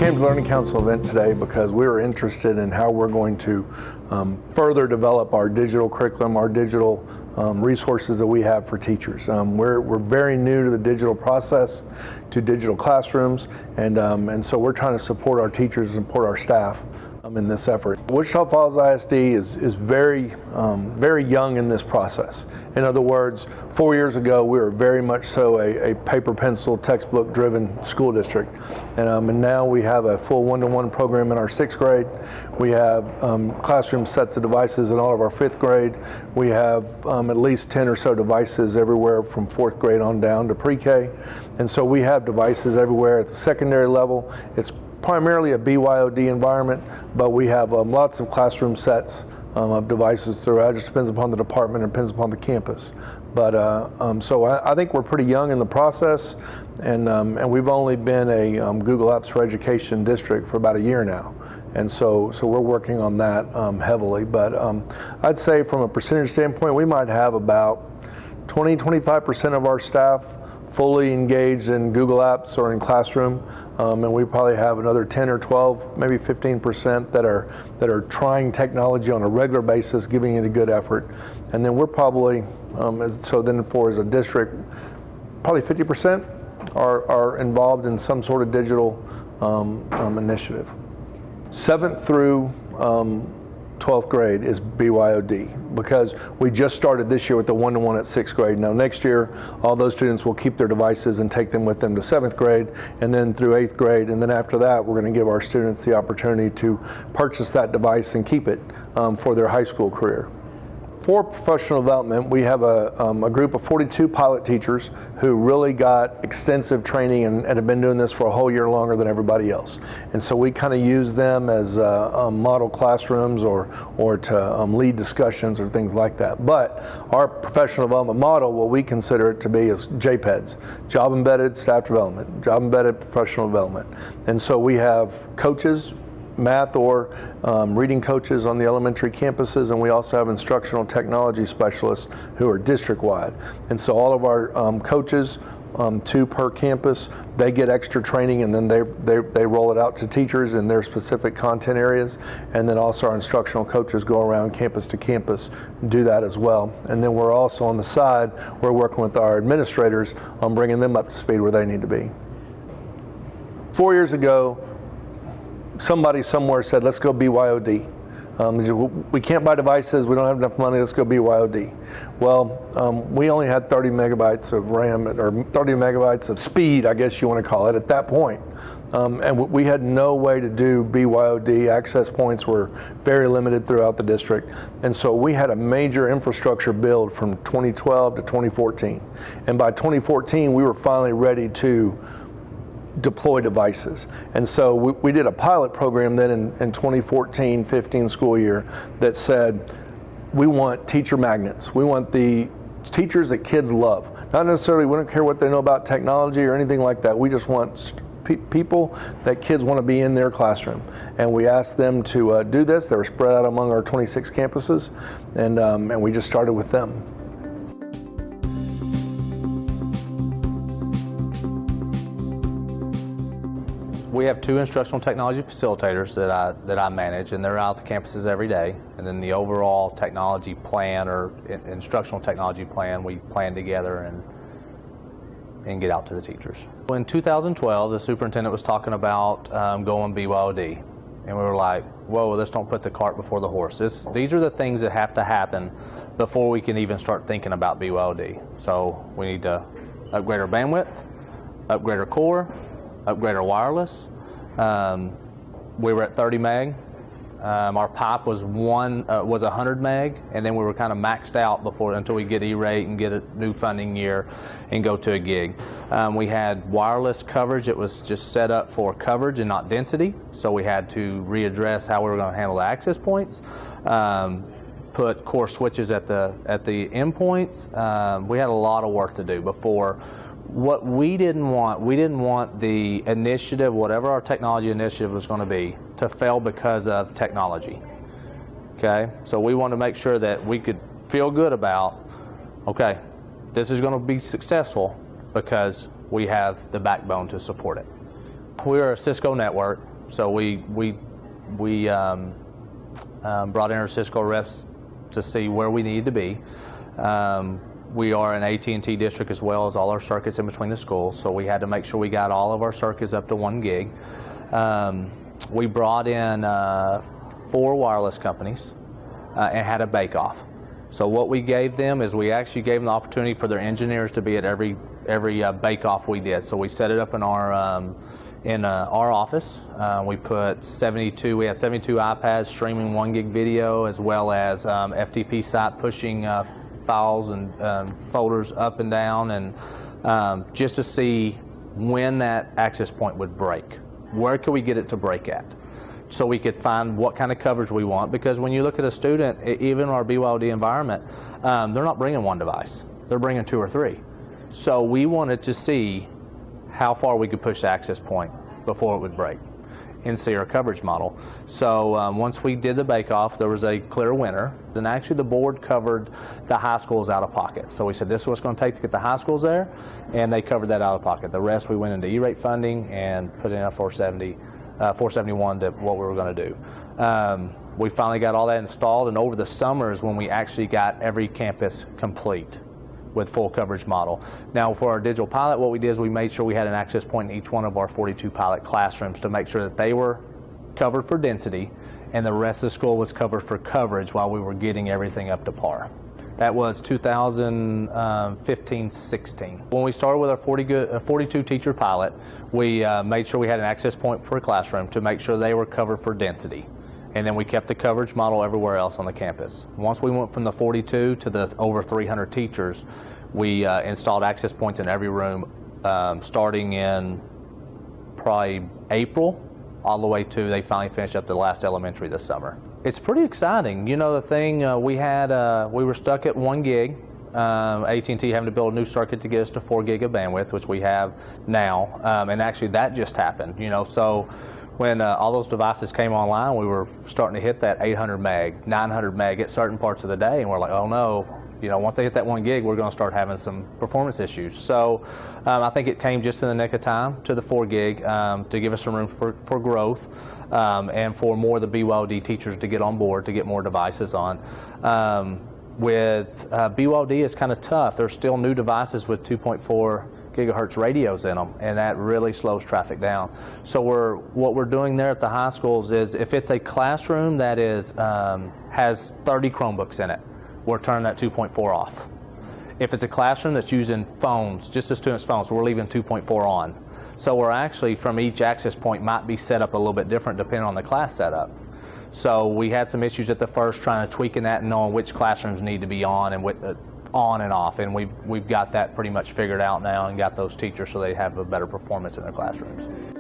came to the Learning Counsel event today because we were interested in how we're going to further develop our digital curriculum, our digital resources that we have for teachers. We're very new to the digital process, to digital classrooms, and so we're trying to support our teachers and support our staff in this effort. Wichita Falls ISD is very young in this process. In other words, 4 years ago we were very much so a paper pencil textbook driven school district, and now we have a full one-to-one program in our 6th grade. We have classroom sets of devices in all of our 5th grade. We have at least 10 or so devices everywhere from 4th grade on down to pre-K, and so we have devices everywhere at the secondary level. It's primarily a BYOD environment, but we have lots of classroom sets of devices throughout. It just depends upon the department and depends upon the campus. But so I think we're pretty young in the process, and we've only been a Google Apps for Education district for about a year now. And so we're working on that heavily. But I'd say from a percentage standpoint, we might have about 20–25% of our staff fully engaged in Google Apps or in Classroom, and we probably have another 10 or 12, maybe 15% that are trying technology on a regular basis, giving it a good effort. And then we're probably, as a district, probably 50% are involved in some sort of digital initiative. 7th through 12th grade is BYOD, because we just started this year with the one-to-one at 6th grade. Now next year, all those students will keep their devices and take them with them to 7th grade, and then through 8th grade, and then after that, we're going to give our students the opportunity to purchase that device and keep it for their high school career. For professional development, we have a group of 42 pilot teachers who really got extensive training and have been doing this for a whole year longer than everybody else. And so we kind of use them as model classrooms or to lead discussions or things like that. But our professional development model, what we consider it to be, is JPEDS, Job Embedded Staff Development, Job Embedded Professional Development. And so we have coaches, math or reading coaches on the elementary campuses, and we also have instructional technology specialists who are district-wide. And so all of our coaches, 2 per campus, they get extra training, and then they roll it out to teachers in their specific content areas. And then also our instructional coaches go around campus to campus and do that as well. And then we're also on the side, we're working with our administrators on bringing them up to speed where they need to be. 4 years ago, somebody somewhere said, let's go BYOD. We can't buy devices, we don't have enough money, let's go BYOD. Well, we only had 30 megabytes of RAM, or 30 megabytes of speed, I guess you want to call it, at that point. And we had no way to do BYOD. Access points were very limited throughout the district. And so we had a major infrastructure build from 2012 to 2014. And by 2014, we were finally ready to deploy devices. And so we did a pilot program then in 2014-15 school year that said, we want teacher magnets. We want the teachers that kids love. Not necessarily, we don't care what they know about technology or anything like that. We just want people that kids want to be in their classroom. And we asked them to do this. They were spread out among our 26 campuses, and we just started with them. We have 2 instructional technology facilitators that I manage, and they're out at the campuses every day. And then the overall technology plan, or instructional technology plan, we plan together and get out to the teachers. In 2012, the superintendent was talking about going BYOD, and we were like, whoa, let's don't put the cart before the horse. These are the things that have to happen before we can even start thinking about BYOD. So we need to upgrade our bandwidth, upgrade our core, upgrade our wireless. We were at 30 meg. Our pipe was 100 meg, and then we were kind of maxed out until we get E-rate and get a new funding year and go to a gig. We had wireless coverage. It was just set up for coverage and not density, so we had to readdress how we were going to handle the access points. Put core switches at the endpoints. We had a lot of work to do before. What we didn't want the initiative, whatever our technology initiative was going to be, to fail because of technology. Okay, so we want to make sure that we could feel good about, okay, this is going to be successful because we have the backbone to support it. We are a Cisco network, So we brought in our Cisco reps to see where we needed to be. We are an AT&T district as well as all our circuits in between the schools, so we had to make sure we got all of our circuits up to 1 gig. We brought in 4 wireless companies and had a bake-off. So what we gave them is we actually gave them the opportunity for their engineers to be at every bake-off we did. So we set it up in our office. We put 72 iPads streaming 1 gig video, as well as FTP site pushing files and folders up and down, and just to see when that access point would break. Where could we get it to break at? So we could find what kind of coverage we want, because when you look at a student, even our BYOD environment, they're not bringing 1 device, they're bringing 2 or 3. So we wanted to see how far we could push the access point before it would break and see our coverage model. So once we did the bake-off, there was a clear winner, and actually the board covered the high schools out of pocket. So we said this is what it's going to take to get the high schools there, and they covered that out of pocket. The rest we went into E-rate funding and put in a 471 to what we were going to do. We finally got all that installed, and over the summer is when we actually got every campus complete with full coverage model. Now for our digital pilot, what we did is we made sure we had an access point in each one of our 42 pilot classrooms to make sure that they were covered for density and the rest of the school was covered for coverage while we were getting everything up to par. That was 2015-16. When we started with our 42 teacher pilot, we made sure we had an access point per classroom to make sure they were covered for density. And then we kept the coverage model everywhere else on the campus. Once we went from the 42 to the over 300 teachers, we installed access points in every room, starting in probably April, all the way to they finally finished up the last elementary this summer. It's pretty exciting. You know, the thing we were stuck at 1 gig. AT&T having to build a new circuit to get us to 4 gig of bandwidth, which we have now, and actually that just happened. You know, so when all those devices came online, we were starting to hit that 800 meg, 900 meg at certain parts of the day, and we're like, oh no, you know, once they hit that 1 gig, we're going to start having some performance issues. So I think it came just in the nick of time to the 4 gig to give us some room for growth and for more of the BYOD teachers to get on board, to get more devices on. With BYOD, it's kind of tough. There's still new devices with 2.4 gigahertz radios in them, and that really slows traffic down. So what we're doing there at the high schools is, if it's a classroom that is has 30 Chromebooks in it, we're turning that 2.4 off. If it's a classroom that's using phones, just the students' phones, we're leaving 2.4 on. So we're actually, from each access point, might be set up a little bit different depending on the class setup. So we had some issues at the first trying to tweaking that and knowing which classrooms need to be on and on and off, and we've got that pretty much figured out now and got those teachers so they have a better performance in their classrooms.